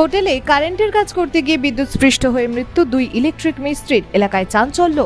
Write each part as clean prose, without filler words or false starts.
হোটেলে কারেন্টের কাজ করতে গিয়ে বিদ্যুৎস্পৃষ্ট হয়ে মৃত্যু দুই ইলেকট্রিক মিস্ত্রির। এলাকায় চাঞ্চল্য।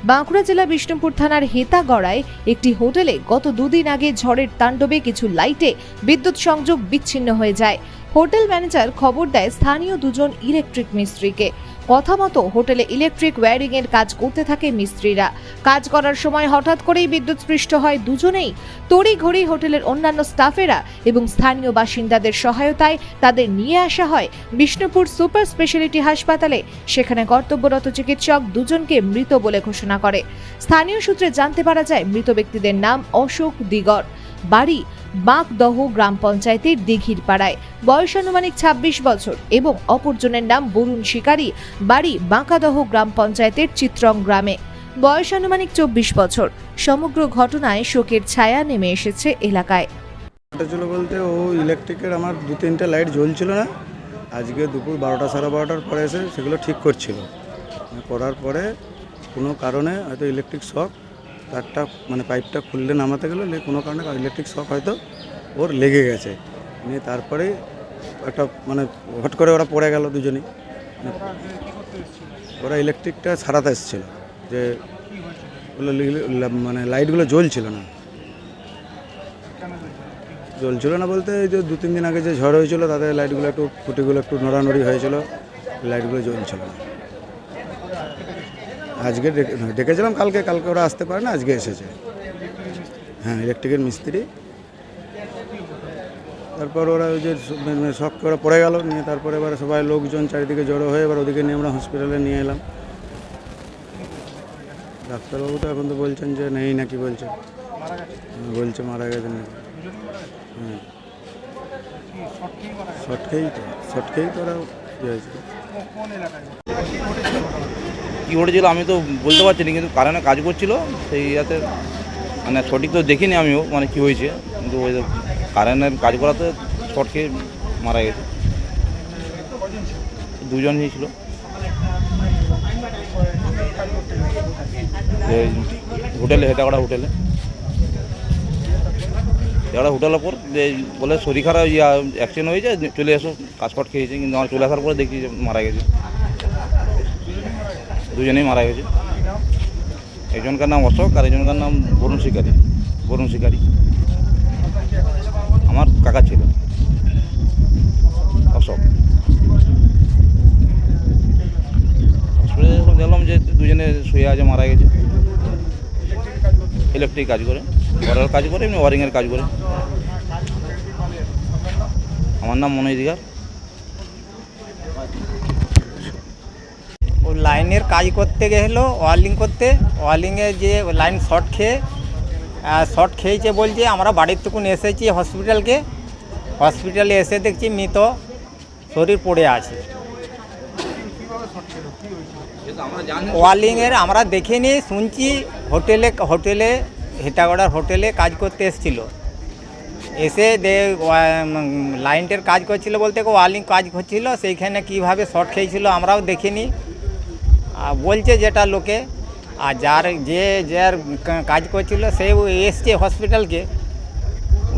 বাঁকুড়া জেলা বিষ্ণুপুর থানার হেতাগড়ায় একটি হোটেলে গত দুদিন আগে ঝড়ের তাণ্ডবে কিছু লাইটে বিদ্যুৎ সংযোগ বিচ্ছিন্ন হয়ে যায়। হোটেল ম্যানেজার খবর দেয় স্থানীয় দুজন ইলেকট্রিক মিস্ত্রিকে। কথা মতো হোটেলে ইলেকট্রিক ওয়্যারিং এর কাজ করতে থাকে মিস্ত্রিরা। কাজ করার সময় হঠাৎ করেই বিদ্যুৎস্পৃষ্ট হয় দুজনেই। তড়িঘড়ি হোটেলের অন্যান্য স্টাফেরা এবং স্থানীয় বাসিন্দাদের সহায়তায় তাদের নিয়ে আসা হয় বিষ্ণুপুর সুপার স্পেশালিটি হাসপাতালে। সেখানে কর্তব্যরত চিকিৎসক দুজনকে মৃত বলে ঘোষণা করে। স্থানীয় সূত্রে জানতে পারা যায় মৃত ব্যক্তিদের নাম অশোক দিগর, বাড়ি বাঁকদহ গ্রাম পঞ্চায়েতের দিঘির পাড়ায়, বয়স আনুমানিক 26 বছর, এবং অপরজনের নাম বরুণ শিকারী, বাড়ি বাঁকাদহ গ্রাম পঞ্চায়েতের চিত্রং গ্রামে, বয়স আনুমানিক 24 বছর। সমগ্র ঘটনায় শোকের ছায়া নেমে এসেছে এলাকায়। বলতে ও ইলেকট্রিকের আমার 2-3টে লাইট জ্বলছিল না, আজকে দুপুর 12টা সাড়ে 12টার পরে এসে সেগুলো ঠিক করছিল। করার পরে কোনো কারণে হয়তো ইলেকট্রিক শক, তারটা পাইপটা খুললে নামাতে গেলো, কোনো কারণে ইলেকট্রিক শক হয়তো ওর লেগে গেছে। নিয়ে তারপরে একটা হট করে ওরা পড়ে গেল দুজনেই। ওরা ইলেকট্রিকটা সারাতে এসেছিল, যে লাইটগুলো জ্বলছিল না বলতে এই যে 2-3 দিন আগে যে ঝড় হয়েছিল তাদের লাইটগুলো একটু খুঁটিগুলো একটু নড়ানড়ি হয়েছিল, লাইটগুলো জ্বলছিল না। আজকে ডেকেছিলাম, কালকে ওরা আসতে পারে না, আজকে এসেছে। হ্যাঁ, ইলেকট্রিকের মিস্ত্রি। তারপর ওরা ওই যে শক করে পড়ে গেল, নিয়ে তারপরে এবার সবাই লোকজন চারিদিকে জড়ো হয়ে এবার ওদিকে নিয়ে আমরা হসপিটালে নিয়ে এলাম। ডাক্তারবাবু তো এখন তো বলছেন যে নেই নাকি, বলছে মারা গেছেন নাকি। হ্যাঁ, শর্ট খেয়েই তো ওরা ইয়ে হয়েছে। কী ঘটেছিল আমি তো বলতে পারছি না, কিন্তু কারেন্টে কাজ করছিল সেই ইয়াতে সঠিক তো দেখিনি আমিও কী হয়েছে, কিন্তু ওই কারেন্টের কাজ করাতে শর্ট খেয়ে মারা গেছে। দুজন হয়েছিল, হোটেলে হেতাগড়া হোটেলের পর বলে শরীর খারাপ, অ্যাক্সিডেন্ট হয়েছে, চলে এসো, কাজ ফাট খেয়েছে। কিন্তু আমার চলে আসার পরে দেখি যে মারা গেছে, দুজনেই মারা গেছে। একজনকার নাম অশোক আর একজনকার নাম বরুণ শিকারী। আমার কাকা ছিল অশোক। হসপিটালে দেখলাম যে দুজনে শুয়ে আছে, মারা গেছে। ইলেকট্রিক কাজ করে, ঘরের কাজ করে, এমনি ওয়ারিংয়ের কাজ করে। আমার নাম মনোজ দিগার। ও লাইনের কাজ করতে গেলো, ওয়ারিংয়ে যে লাইন শর্ট খেয়েছে বলছে। আমরা বাড়ির টুকুন এসেছি হসপিটালে এসে দেখছি মৃত শরীর পড়ে আছে। ওয়ারিংয়ের আমরা দেখিনি, শুনছি হোটেলে হেতাগড়ার হোটেলে কাজ করতে এসেছিল। এসে লাইনটার কাজ করছিল বলতে ওয়ারিং কাজ করছিল, সেইখানে কিভাবে শর্ট খেয়েছিল আমরাও দেখিনি। বলছে যেটা লোকে, আর যার কাজ করছিল সে এসছে হসপিটালকে,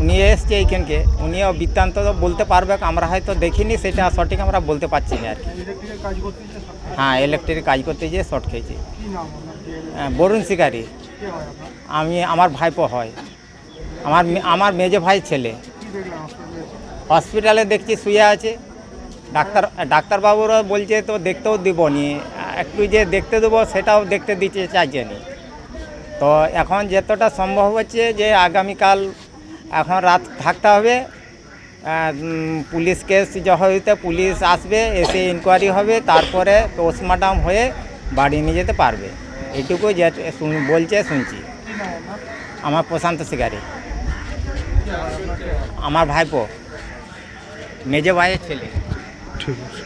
উনি এসছে এইখানকে, উনিও বৃত্তান্ত বলতে পারবে। আমরা হয়তো দেখিনি, সেটা সঠিক আমরা বলতে পারছি না আর কি। হ্যাঁ, ইলেকট্রিক কাজ করতে গিয়ে শর্ট খেয়েছি। বরুণ শিকারী। আমার ভাইপো হয়, আমার মেজো ভাই ছেলে। হসপিটালে দেখছি শুয়ে আছে। ডাক্তারবাবুরা বলছে তো দেখতেও দিব নি, একটু যে দেখতে দেবো সেটাও দেখতে দিতে চাইছে নি। তো এখন যতটা সম্ভব হচ্ছে যে আগামীকাল এখন রাত থাকতে হবে। পুলিশ কেস হইতে পুলিশ আসবে, এসে ইনকোয়ারি হবে, তারপরে পোস্টমর্টম হয়ে বাড়ি নিয়ে যেতে পারবে। এটুকু যে বলছে শুনছি। আমার প্রশান্ত শিকারী, আমার ভাইপো, মেজো ভাইয়ের ছেলে। ঠিক আছে।